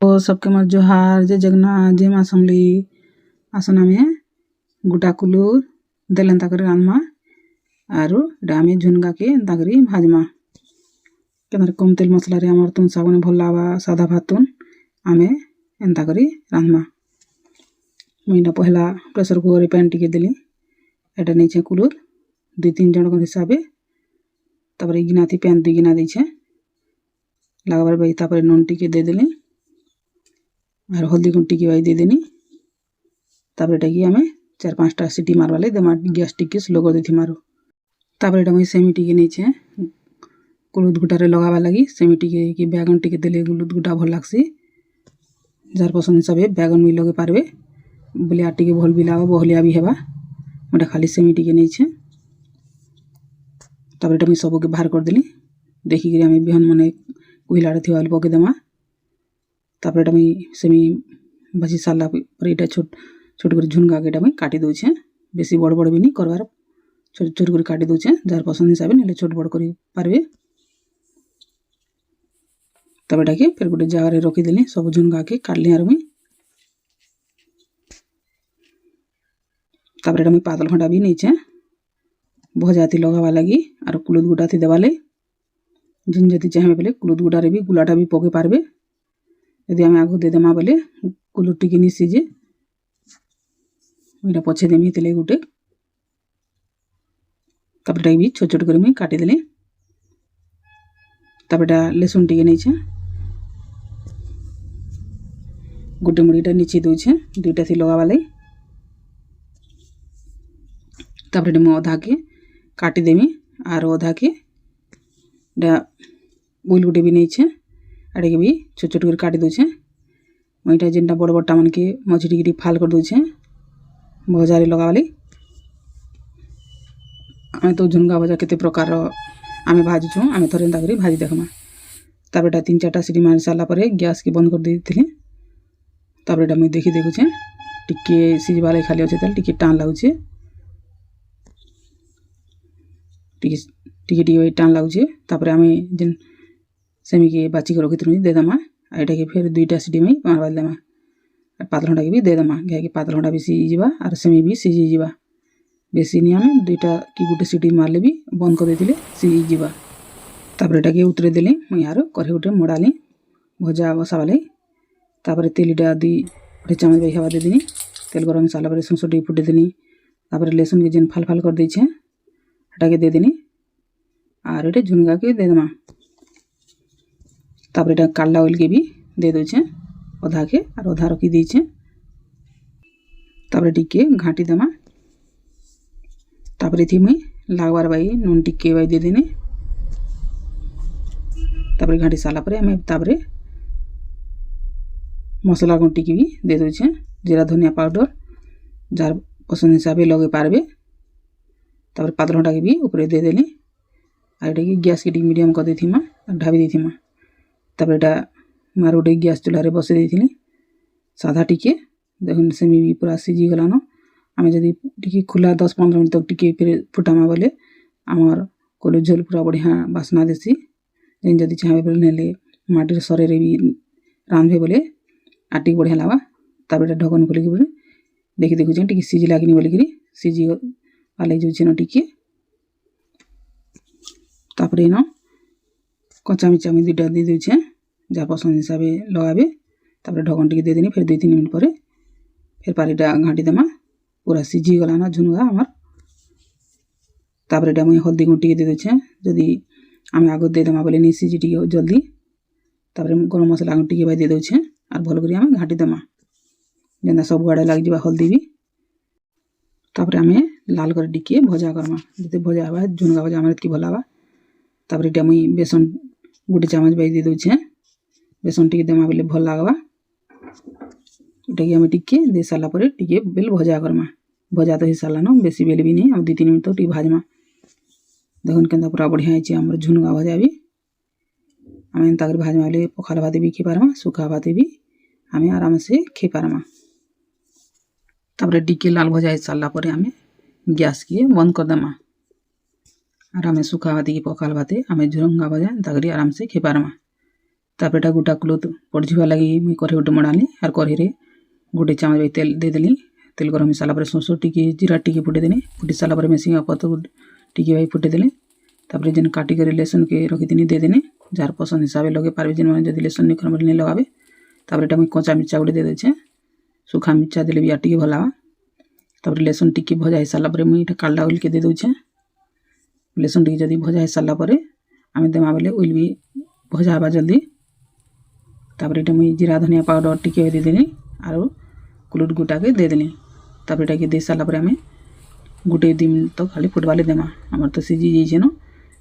तो सबके मत जोहार जय जगन्नाथ जय माँ समली आसन आमे गुटा कुलू देलन ताकरी रानमा आरु डामे झुनगा के ताकरी भाजमा केनारे कम तेल मसला रे हमर तुन सागने भल लावा सादा भातुन आमे एंता करी रानमा मुइना पहला प्रेशर कुकर पैन टिके देली एटा नीचे कुलू 2-3 जन हिसाबे तापर गिना थी पैन 2 गिना देछे लगाबार बाई तापर नून टिके दे देली और हल्दी गुण टिके बाई दे देनी तापर एटा की आमे 4-5टा सीटी मारवाले देमा गैस टिके स्लो कर देथि मारो तापर एटा मुई सेमी टिके नीचे कुलुद गुटारे लगावा लगी सेमी टिके कि बैगन टिके देले कुलुद गुटा भल लागसी जार पसंद हिसाबे बैगन भी लगे पारबे बोले आटी के भल भी लावा बहलिया भी हेबा मोटा खाली सेमी टिके नीचे तापर एटा मुई सब के बाहर कर देली देखि कि आमे बिहन मने कुहिलाडे थिवाल पके देमा तापर एटा मुई सेमी भाजी साला पर एटा छोट छोट कर झुनगा के एटा मुई काटी दोछे बेसी बड़ बड़ भी नहीं करवार छोट छोट कर काटी दोछे जार पसंद हिसाबे नेले छोट बड़ करी पारबे तब एटा के फिर गोटे जगह रखी देली सब झुनगा के काटली आर मुई तापर एटा मुई पातल खंडा भी नीचे भजाती लगावा लगी आर कुलुद गुटा थी देवाले जिन जति चाहे बोले कुलुद गुटा रे भी गुलाटा भी पके पारबे यदि आमे आगो दे देमा बोले कुलुद टिके नि सिजे ओइटा पछे देमी तेले गुटे तापर एटा भी छोट छोट कर मुई काटी देली तापर एटा लहसुन टिके नीचे गोटे मुड़ीटा नीचे दोछे दुईटा थी लगावा लाई तापर एटा मुई अधा के काटी देमी आर अधा के एटा बोल गुटे भी नीचे आड़े के भी छोट छोट कर काटी दोछे मुईटा जेनटा बड़ बड़टा मन के मझी टिके फाल कर दोछे भजारे लगावा लाई आमे तो झुनगा भजा केते प्रकार आमे भाजुछु आमे थरे एंता करी भाजी देखमा तापर एटा 3-4टा सीटी मार साला परे गैस के बंद कर देथिली तापर एटा मुई देखि देखुछे टिके सिजबा लाई खाली अछि तेल टिके टान लागुछे टिके टिके टिके टान लागुछे तापर आमे जेन सेमी के बाची के रखिथुनी दे दमा एटा के फिर 2टा सीटी में मारवा देमा पातल हंडा के भी दे दमा गाय के पातल हंडा भी सिजी जीवा और सेमी भी सिजी जीवा बेसी नहीं आमे 2टा की गुटे सीटी मारले भी बंद कर देथिले सिजी जीवा तापर एटा के उतरे देली मुई आरो करे उठे मोड़ाली भजा बसावाले तापर तेलीटा 2 चामच भाई हवा दे देनी तेल गरम मसाला पर सुसुटी फुटे देनी तापर लहसुन के जेन फाल फाल कर देछे हटा के दे देनी और एटा झुनगा के दे देमा तापर एटा काला ऑयल के भी दे दोछे आधा के और आधा रखी देछे तापर टिके घाटी देमा तापर एथि मुई लागबार बाई नून टिके बाई दे देनी तापर घाटी साला परे हमें तापर मसला गुंटी की भी दे दोछे जीरा धनिया पाउडर जार पसंद हिसाबे लगे पारबे तापर पातल हंडा के भी ऊपर दे देली और एटा की गैस के मीडियम कर देथिमा ढाबी देथिमा तापर एटा मार गोटे गैस चूल्हा रे बसे देथिली साधा टिके देखुन सेमी भी पूरा सिजी गलानो आमे जदी टिके खुला 10-15 मिनट तक टिके फिर फुटामा बोले आमर कोलो झोल पूरा बढ़िया बासना देसी जेन जदी चाहे बोले नेले माटी सरे रे भी रांधे बोले आटी बढ़िया लावा तापर एटा ढकन खोली के देखि देखु जे टिके सिजी लागनी बोली करी सिजी वाले जो छेनो टिके तापर एनो कच्चा मिर्चा में 2टा दे दोछे जा पसंद हिसाबे लगाबे तापर ढकन टिके दे देनी फिर 2-3 मिनट परे फिर पारीटा घाटी देमा पूरा सिजी गला ना झुनगा हमर तापर एटा मुई हल्दी गुण टिके दे दोछे जदी आमे आगो दे देमा बोले नि सिजी टिके जल्दी तापर गरम मसला गुण टिके बाई दे दोछे और भल करी आमे घाटी देमा जेना सब गाड़े लाग जिबा हल्दी भी तापर आमे लाल कर टिके भजा करमा जते भजा हवा झुनगा भजा हमर की भलावा तापर एटा मुई बेसन गुटे चामच बाई दे दोछे बेसन टिके देमा बोले भल लागबा एटा के आमे टिके दे साला परे टिके बेल भजा करमा भजा तो ही साला न बेसी बेल भी नहीं और 2-3 मिनट तो टिके भाजमा देखुन केनता पूरा बढ़िया आइचे हमर झुनगा भजा भी आमे एंता कर भाजमा बोले पखाल भाते भी खे पारमा सुखा भाते भी आमे आराम से खे पारमा तापर टिके लाल भजा साला परे आमे गैस के बंद कर देमा और आमे सुखा भाते की पखाल भाते आमे झुनगा भजा एंता करी आराम से खे पारमा तापर एटा गोटा कुलत पड़जिवा लगी मुई कढ़ई गोटे मड़ाली आर कढ़ई रे गोटे चामच तेल देदेली। तेल गरम हो सारा सोर्स टिके जीरा टिके फुटेदेली। फुटी सारा मेसिंगा पत्र टिके भाई फुटेदेली। तापर जेन काटी कर लेसन के रखिदिनी देदेनी। जार पसंद हिसाब लगे पारबे जेन जदि लेसन नहीं खरम नहीं लगाबे। तापर एटा मुई कच्चा मिर्चा गोटे दे देछे। सुखा मिर्चा देले भी टिके भल आवा। तापर लेसन टिके भजा हो सारा मुई एटा कालडा ऑयल के दे दउछे। लेसन टिके जदि भजा हो सारा आमे देमा बेले ऑयल भी भजा हवा जल्दी। तापर एटा मुई जीरा धनिया पाउडर टिके दे देनी आरो कुलुट गुटा के दे देनी। तापर एटा के दे सारा आमे गोटे 2 मिनट तक खाली फुटबाले देमा। हमर तो सिझी जाइछे न।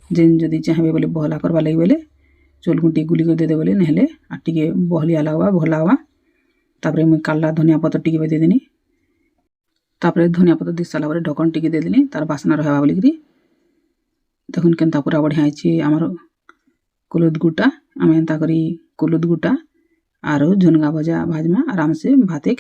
जेन जदि चाहबे बोले बहला करबा लागि बोले चोल गुंटी गुली कर दे दे बोले नहले आ टिके बहलिया लागवा भला हवा। तापर मुई काला धनिया पत्र टिके दे देनी। तापर धनिया पत्र दे सारा ढक्कन टिके दे देनी तार बासना रहबा बोली करी। देखुन केनता पूरा बढ़िया आइछे हमर कुलुत गुटा। आमे एंता करी कुलुत गुटा आरो झुनगा भजा भाजमा आराम से भाते खा।